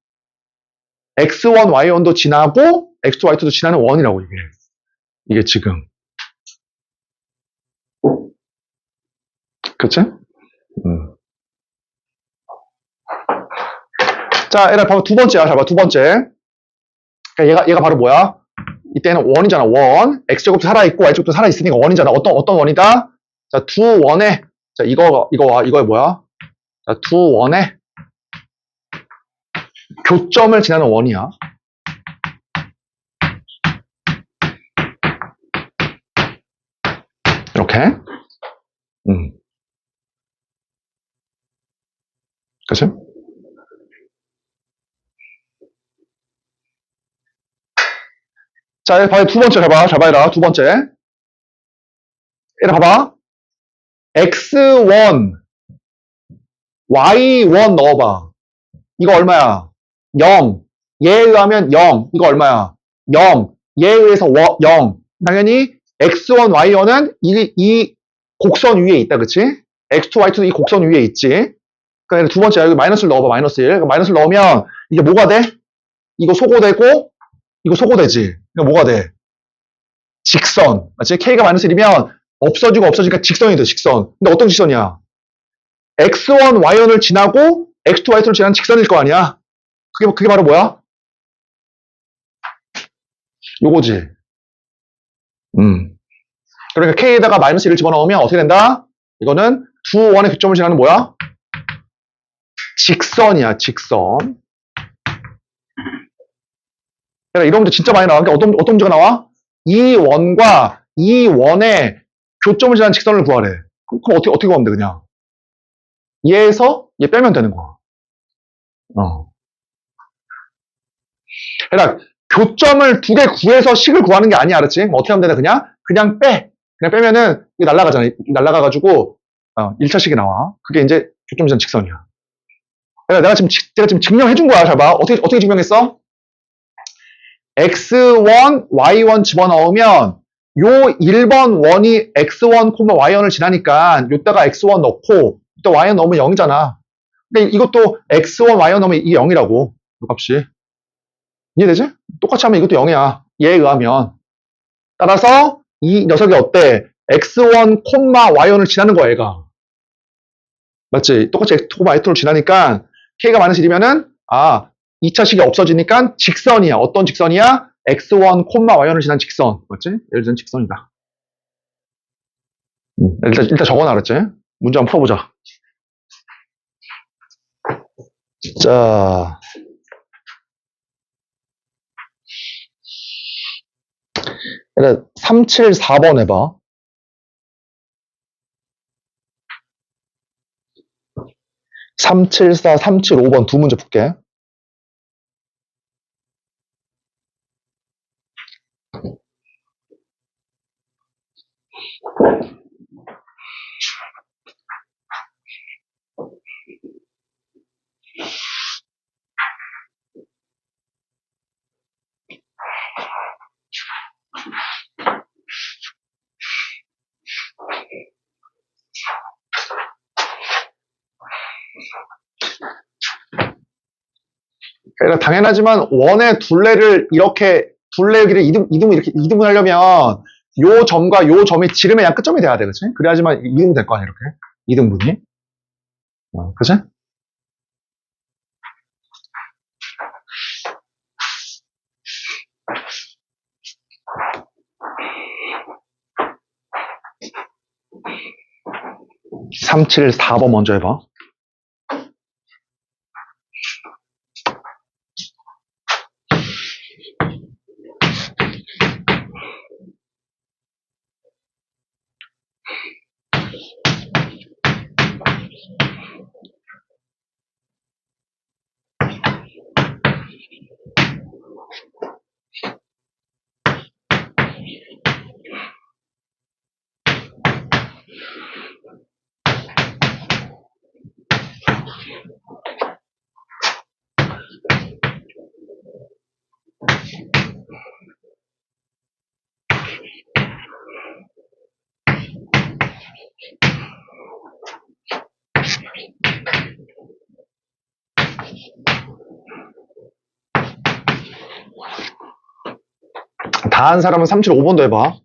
X1, Y1도 지나고 X2, Y2도 지나는 원이라고 이게. 이게 지금. 그치? 자, 봐봐. 두 번째야. 잘 봐. 두 번째. 그러니까 얘가 바로 뭐야? 이때는 원이잖아. 원. X제곱도 살아있고 Y제곱도 살아있으니까 원이잖아. 어떤 원이다? 자, 두 원에, 자, 이거에 뭐야? 자, 두 원에 교점을 지나는 원이야. 이렇게. 그치? 자, 봐봐. 두 번째 해봐. 잘 봐라. 두 번째. 얘를 봐봐. X1, Y1 넣어봐. 이거 얼마야? 0. 얘에 의하면 0. 이거 얼마야? 0, 얘에 의해서 0. 당연히 x1, y1은 이 곡선 위에 있다, 그치? x2, y2도 이 곡선 위에 있지. 그러니까 두 번째, 여기 마이너스를 넣어봐, 마이너스 1. 마이너스를 넣으면 이게 뭐가 돼? 이거 소거되고, 이거 소거되지. 그러니까 뭐가 돼? 직선. 맞지? k가 마이너스 1이면 없어지고 없어지니까 직선이 돼, 직선. 근데 어떤 직선이야? x1, y1을 지나고 x2, y2를 지나는 직선일 거 아니야? 그게 바로 뭐야? 요거지. 그러니까 k에다가 마이너스 1을 집어넣으면 어떻게 된다? 이거는 두 원의 교점을 지나는 뭐야? 직선이야, 직선. 그러니까 이런 문제 진짜 많이 나와. 그러니까 어떤 문제가 나와? 이 원과 이 원의 교점을 지나는 직선을 구하래. 그럼 어떻게 구하면 돼, 그냥? 얘에서 얘 빼면 되는 거야. 그러니까 교점을 두 개 구해서 식을 구하는 게 아니야, 알았지? 뭐 어떻게 하면 되나, 그냥 빼. 그냥 빼면은 이게 날아가잖아. 날아가가지고 1차식이 나와. 그게 이제 교점 지나는 직선이야. 그러니까 제가 지금 증명해 준 거야. 잘 봐. 어떻게 증명했어? x1, y1 집어넣으면 요 1번 원이 x1, y1을 지나니까 요따가 x1 넣고 또 y1 넣으면 0이잖아. 근데 이것도 x1, y1 넣으면 이게 0이라고. 이 값이. 이해되지? 똑같이 하면 이것도 0이야. 얘에 의하면. 따라서 이 녀석이 어때? x1, y1을 지나는 거야, 얘가. 맞지? 똑같이 x2, y2를 지나니까 k가 마이너스 1이면은 2차식이 없어지니까 직선이야. 어떤 직선이야? x1, y1을 지난 직선. 맞지? 예를 들면 직선이다. 일단 적어놔, 알았지? 문제 한번 풀어보자. 자. 374번 해봐. 374, 375번 두 문제 풀게. 그러니까 당연하지만 원의 둘레를 이렇게 둘레길을 이등분 하려면 요 점과 요 점이 지름의 양 끝점이 돼야 돼, 그치? 그래야지만 이등분 될 거 아니야, 이렇게. 이등분이. 그치? (374번) 먼저 해봐. 다 한 사람은 375번도 해봐.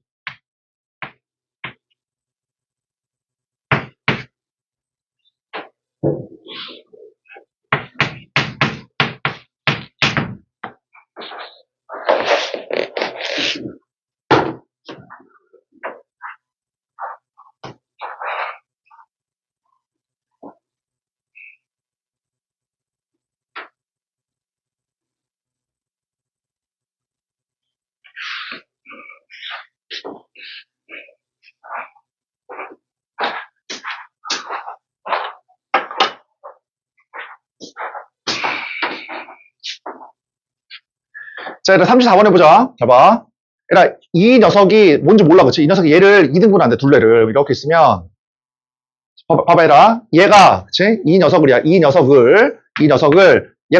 자, 일단 34번 해보자. 봐봐. 그러니까 이 녀석이 뭔지 몰라, 그치? 이 녀석이 얘를 2등분 한대, 둘레를. 이렇게 있으면, 봐봐, 얘라. 얘가, 그치? 이 녀석을, 얘가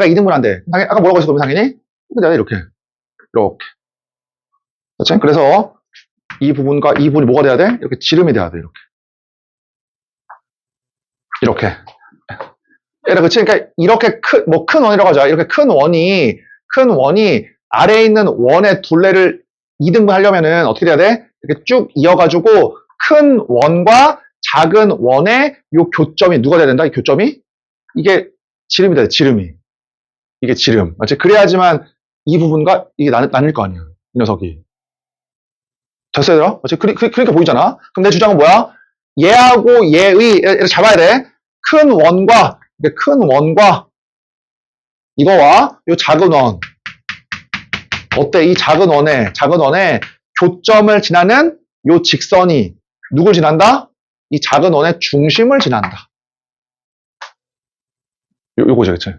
2등분 한대. 아까 뭐라고 했어, 그럼 당연히? 근데 내가 이렇게. 그렇지? 그래서 이 부분과 이 부분이 뭐가 돼야 돼? 이렇게 지름이 돼야 돼. 이렇게. 얘라 그치? 그러니까 이렇게 큰 원이라고 하자. 이렇게 큰 원이 아래에 있는 원의 둘레를 2등분 하려면은 어떻게 돼야 돼? 이렇게 쭉 이어가지고 큰 원과 작은 원의 요 교점이 누가 돼야 된다? 이 교점이? 이게 지름이 돼야 돼, 지름이. 이게 지름. 맞지? 그래야지만 이 부분과 이게 나뉠 거 아니야. 이 녀석이. 됐어, 얘들아? 맞지? 그러니까 보이잖아? 그럼 내 주장은 뭐야? 얘하고 얘의, 얘를 잡아야 돼. 큰 원과 이거와 요 작은 원. 어때? 이 작은 원의 교점을 지나는 요 직선이 누굴 지난다? 이 작은 원의 중심을 지난다. 요거지, 그치?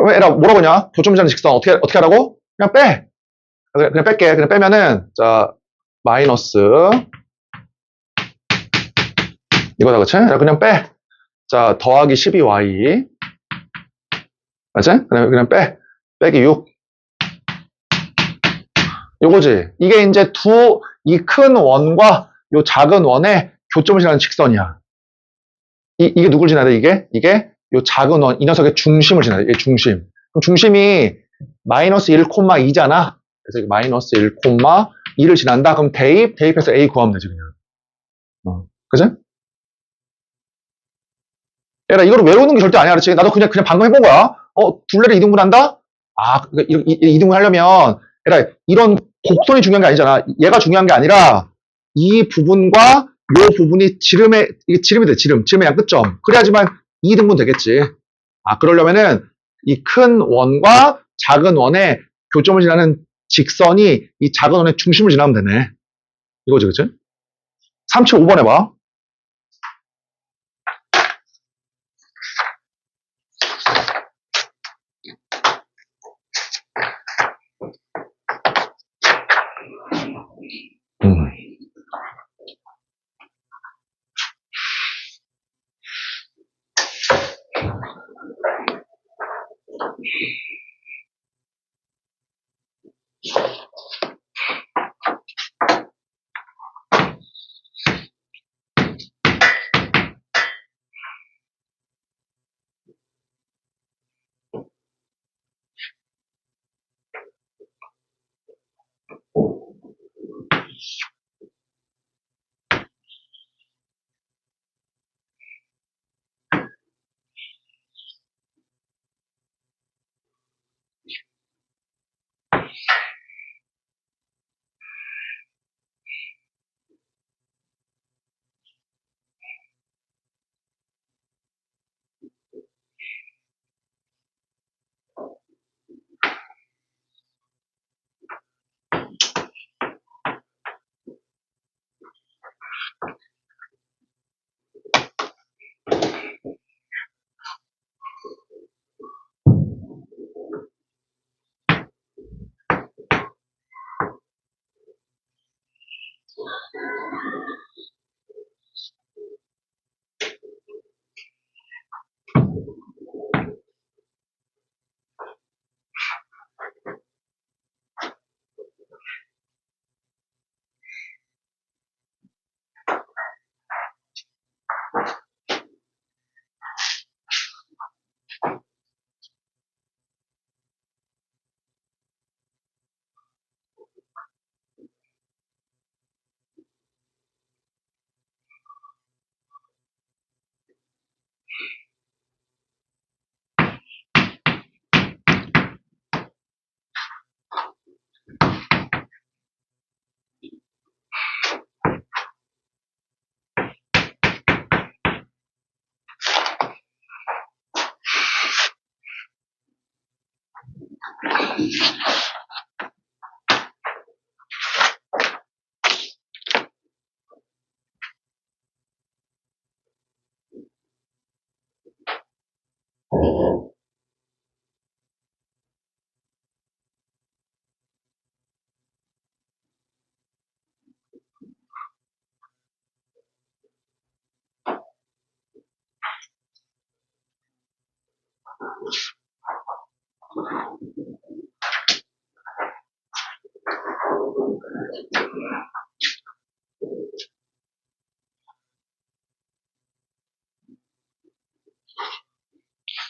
왜, 에라, 뭐라고 하냐? 교점 지나는 직선 어떻게 하라고? 그냥 빼. 그냥 뺄게. 그냥 빼면은, 자, 마이너스, 이거다, 그치? 그냥 빼. 자, 더하기 12y. 맞지? 그냥 빼. 빼기 6. 요거지. 이게 이제 이 큰 원과 요 작은 원의 교점을 지나는 직선이야. 이게 누굴 지나야 돼, 이게? 이게 요 작은 원, 이 녀석의 중심을 지나야 돼, 이 중심. 그럼 중심이 마이너스 1,2잖아. 그래서 마이너스 1,2를 지난다. 그럼 대입해서 A 구하면 되지, 그냥. 그지? 얘라, 이거를 외우는 게 절대 아니야, 그렇지? 나도 그냥 방금 해본 거야. 둘레를 이등분 한다? 아, 그러니까 이등분 하려면, 얘라, 이런 곡선이 중요한 게 아니잖아. 얘가 중요한 게 아니라, 이 부분과 요 부분이 이게 지름이 돼, 지름의 양 끝점. 그래야지만 2등분 되겠지. 아, 그러려면은, 이 큰 원과 작은 원의 교점을 지나는 직선이 이 작은 원의 중심을 지나면 되네. 이거지, 그치? 375번 해봐. 음.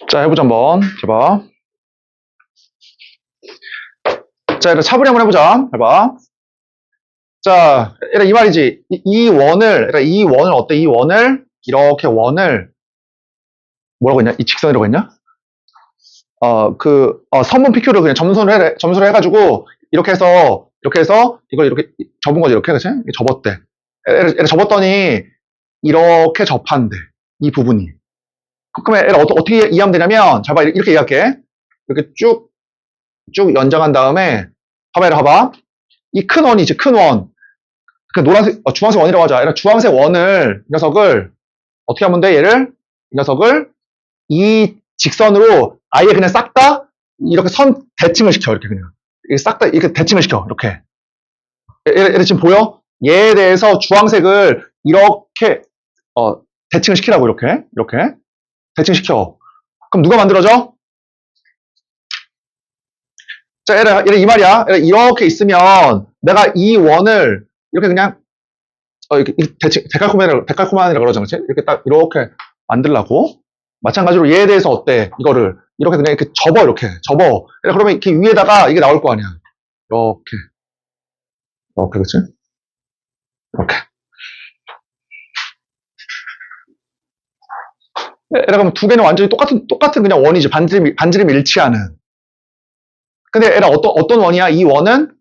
자, 해보자, 한번. 해봐. 자, 일단 차분히 한번 해보자. 해봐. 자, 일단 이 말이지. 이 원을, 일단 이 원을 어때? 이 원을, 이렇게 원을, 뭐라고 했냐? 이 직선이라고 했냐? 선분 PQ를 그냥 점수를 해가지고, 이렇게 해서, 이걸 이렇게 접은 거지, 이렇게, 그치? 접었대. 얘를 접었더니, 이렇게 접한대. 이 부분이. 그러면 얘를 어떻게 이해하면 되냐면, 잘 봐, 이렇게 이해할게. 이렇게 쭉 연장한 다음에, 봐봐, 얘를 봐봐. 이 큰 원이지, 큰 원. 그 노란색, 주황색 원이라고 하자. 얘를 주황색 원을, 이 녀석을, 어떻게 하면 돼, 얘를? 이 녀석을, 이 직선으로 아예 그냥 싹 다, 이렇게 선 대칭을 시켜, 이렇게 그냥. 싹 다, 이렇게 대칭을 시켜, 이렇게. 얘 지금 보여? 얘에 대해서 주황색을 이렇게, 대칭을 시키라고, 이렇게. 대칭시켜. 그럼 누가 만들어져? 자, 얘를 이 말이야. 얘를 이렇게 있으면 내가 이 원을 이렇게 그냥 이렇게 데칼코마니라 그러잖아. 이렇게 딱 이렇게 만들라고. 마찬가지로 얘에 대해서 어때? 이거를 이렇게 그냥 이렇게 접어. 그러면 이렇게 위에다가 이게 나올 거 아니야. 이렇게, 그치? 이렇게. 그러면 두 개는 완전히 똑같은 그냥 원이지. 반지름이 일치하는. 근데 얘가 어떤 원이야? 이 원은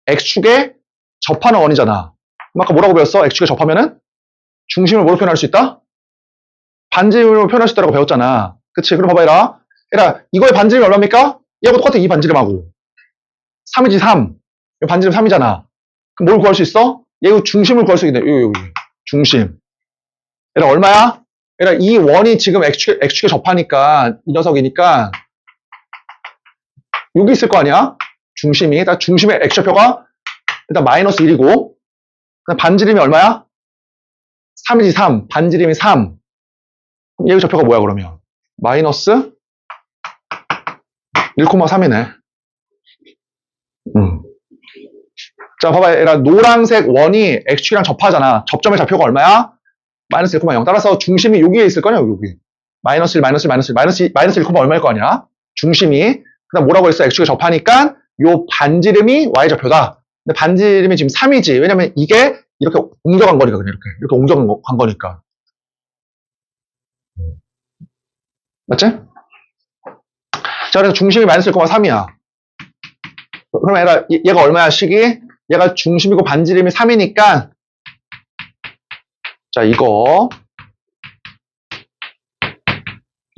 X축에 접하는 원이잖아. 그럼 아까 뭐라고 배웠어? X축에 접하면은 중심을 뭐로 표현할 수 있다? 반지름으로 표현할 수 있다고 배웠잖아. 그치? 그럼 봐봐, 얘라 이거의 반지름이 얼마입니까? 얘하고 똑같아, 이 반지름하고. 3이지, 3. 반지름 3이잖아. 그럼 뭘 구할 수 있어? 얘 중심을 구할 수 있네. 여기. 중심. 얘라 얼마야? 얘라 이 원이 지금 X축에 접하니까, 이 녀석이니까, 여기 있을 거 아니야? 중심이. 중심의 X좌표가 일단 마이너스 1이고, 반지름이 얼마야? 3이지, 3. 반지름이 3. 그럼 얘의 좌표가 뭐야, 그러면? 마이너스 1,3이네. 자, 봐봐. 얘라 노란색 원이 X축이랑 접하잖아. 접점의 좌표가 얼마야? 마이너스 1,0. 따라서 중심이 여기에 있을 거냐, 여기. 마이너스 1, 마이너스 1, 마이너스 1, 얼마일 거 아니야? 중심이. 그 다음 뭐라고 했어? X축에 접하니까 요 반지름이 Y좌표다. 근데 반지름이 지금 3이지. 왜냐면 이게 이렇게 옮겨간 거니까, 그냥 이렇게 옮겨간 거니까. 맞지? 자, 그래서 중심이 마이너스 1,3이야. 그럼 얘가 얼마야, 식이? 얘가 중심이고 반지름이 3이니까, 자,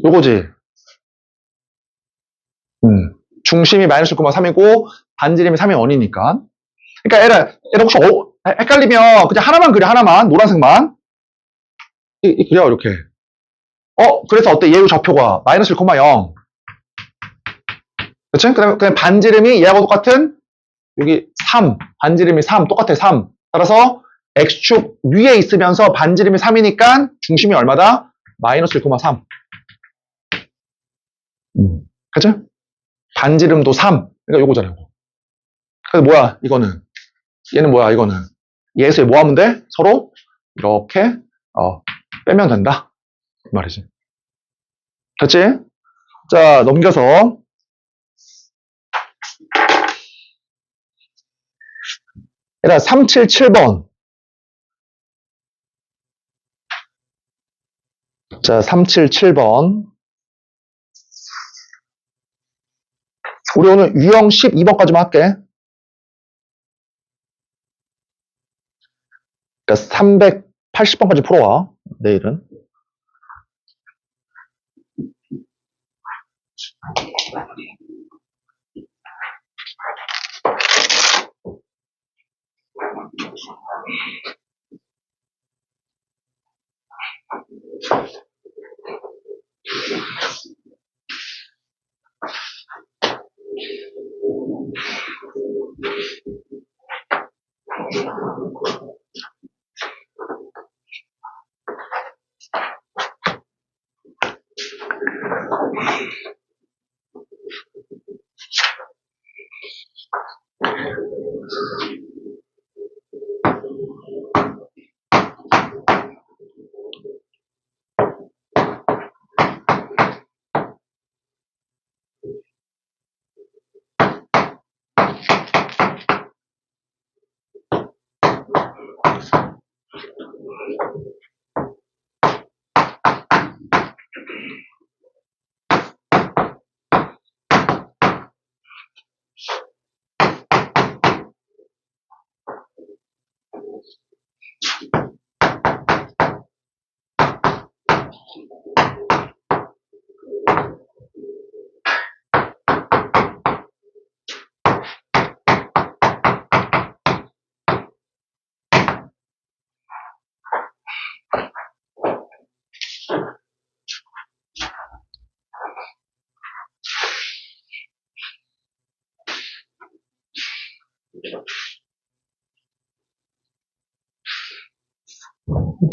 요거지. 중심이 마이너스 1,3이고, 반지름이 3이 원이니까. 그러니까 얘를 혹시 헷갈리면 그냥 하나만 그려, 하나만. 노란색만. 그려, 이렇게. 그래서 어때? 얘의 좌표가 마이너스 1,0. 그치? 그다음에 반지름이 얘하고 똑같은 여기 3. 반지름이 3. 똑같아, 3. 따라서 X축 위에 있으면서 반지름이 3이니까 중심이 얼마다? 마이너스 1,3. 그치? 반지름도 3. 그러니까 요거잖아, 요거. 그래서 뭐야, 이거는. 얘는 뭐야, 이거는. 얘에서 뭐 하면 돼? 서로 이렇게 빼면 된다. 이 말이지. 됐지? 자, 넘겨서. 얘들아, 377번. 자, 377번. 우리 오늘 유형 12번까지만 할게. 그러니까 380번까지 풀어와, 내일은.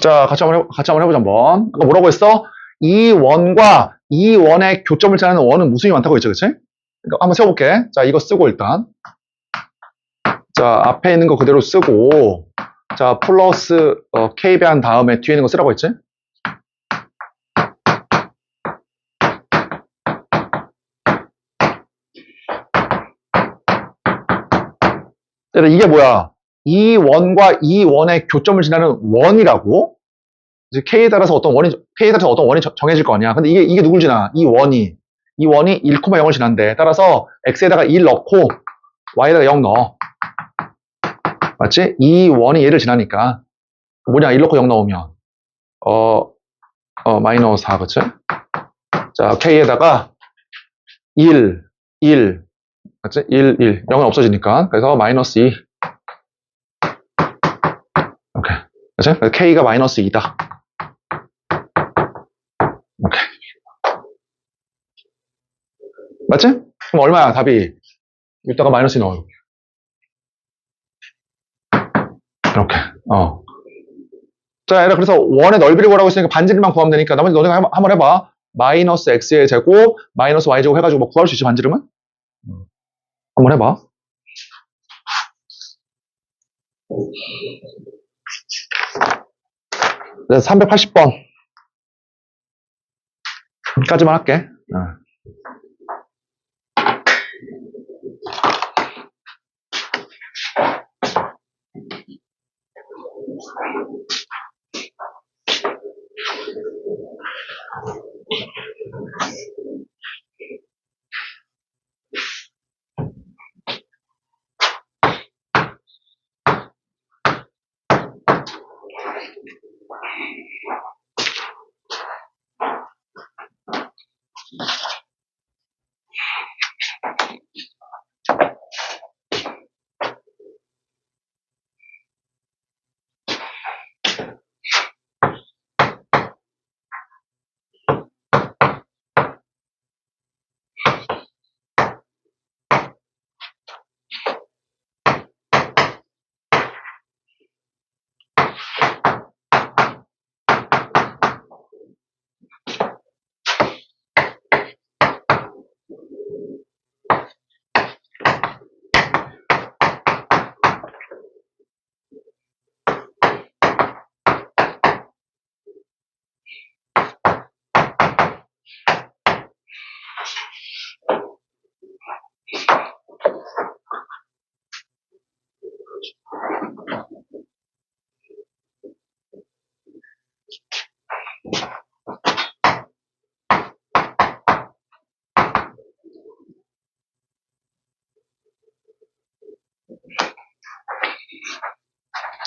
자, 같이 한번 해보자, 한번. 아까 뭐라고 했어? 이 원과 이 원의 교점을 지나는 원은 무수히 많다고 했죠, 그치? 그러니까 한번 세워볼게. 자, 이거 쓰고 일단. 자, 앞에 있는 거 그대로 쓰고, 자, 플러스, k배한 다음에 뒤에 있는 거 쓰라고 했지? 이게 뭐야? 이 원과 이 원의 교점을 지나는 원이라고? 이제 k에 따라서 어떤 원이 정해질 거 아니야. 근데 이게 누굴 지나? 이 원이 1,0을 지난대. 따라서 x에다가 1 넣고 y에다가 0 넣어. 맞지? 이 원이 얘를 지나니까. 뭐냐? 1 넣고 0 넣으면 마이너스 4, 그치? 자, k에다가 1, 맞지? 1. 0은 없어지니까. 그래서 마이너스 2. 오케이. 그치? 그래서 k가 마이너스 2다. 오케이. 맞지? 그럼 얼마야, 답이? 이따가 마이너스 2 넣어. 이렇게. 자, 얘들아, 그래서 원의 넓이를 구하라고 했으니까 반지름만 구하면 되니까 나머지 너네가 한번 해봐. 마이너스 x의 제곱, 마이너스 y 제곱 해가지고 뭐 구할 수 있지, 반지름은? 한번 해봐. 네, 380번. 까지만 할게.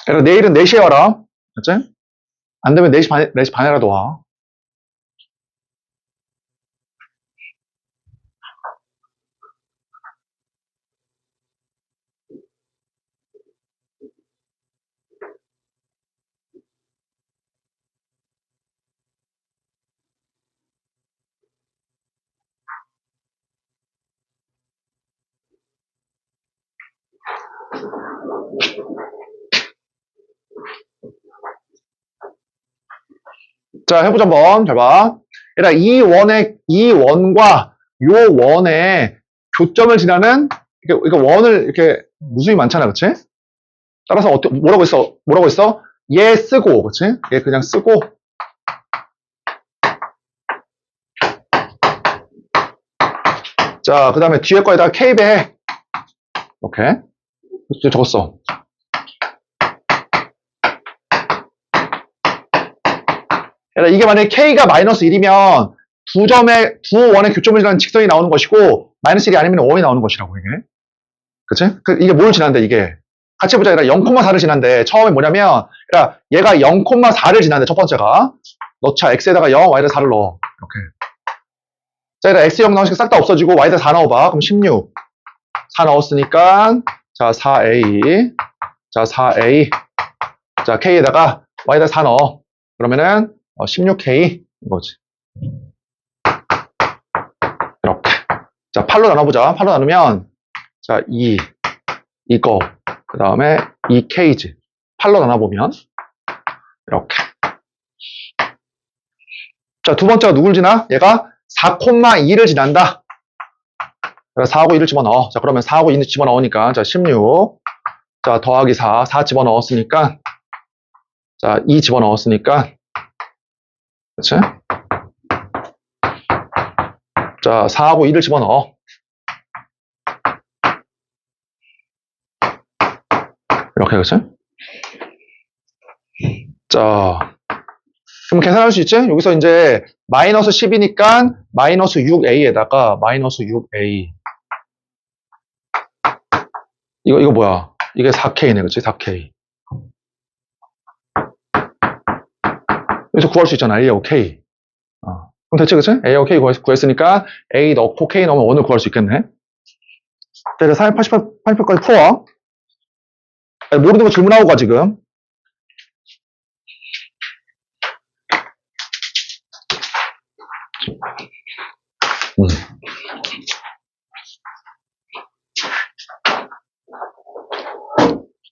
그래서 내일은 4시에 와라. 알았지? 안 되면 4시 반에라도 와. 자, 해보자 한번. 잘 봐. 얘들아, 이 원과 요 원의 교점을 지나는, 그러니까 원을 이렇게 무수히 많잖아, 그치? 따라서 뭐라고 했어? 얘 쓰고, 그치? 얘 그냥 쓰고. 자, 그 다음에 뒤에 거에다가 K배 해. 오케이. 적었어. 이게 만약에 K가 마이너스 1이면 두 원의 교점을 지나는 직선이 나오는 것이고, 마이너스 1이 아니면 원이 나오는 것이라고, 이게. 그치? 이게 뭘 지난대, 이게. 같이 해보자. 0,4를 지난대. 처음에 뭐냐면, 얘가 0,4를 지난대, 첫 번째가. 넣자. x에다가 0, y에다 4를 넣어. 이렇게. 자, 일단 x 0 나오니까 싹 다 없어지고 y에다 4 넣어봐. 그럼 16. 4 넣었으니까 자, 4a. 자, 4a. 자, k에다가 y에다 4 넣어. 그러면은 16k 이거지. 이렇게. 자, 8로 나눠보자. 8로 나누면 자, 2 이거 그 다음에 2k지. 8로 나눠보면 이렇게. 자, 두 번째가 누굴 지나? 얘가 4,2를 지난다. 4하고 2를 집어넣어. 자, 그러면 4하고 2를 집어넣으니까 자, 16. 자, 더하기 4. 4 집어넣었으니까 자, 2 집어넣었으니까 그렇지? 자, 4하고 2를 집어넣어. 이렇게, 그렇지? 자, 그럼 계산할 수 있지? 여기서 이제 마이너스 10이니까 마이너스 6a에다가 마이너스 6a. 이거 뭐야? 이게 4k네, 그치? 4k. 여기서 구할 수 있잖아. A하고 K. 그럼 대체, 그치? A하고 K 구했으니까 A 넣고 K 넣으면 1을 구할 수 있겠네. 자, 이제 488까지 풀어. 모르는 거 질문하고 가, 지금. 음.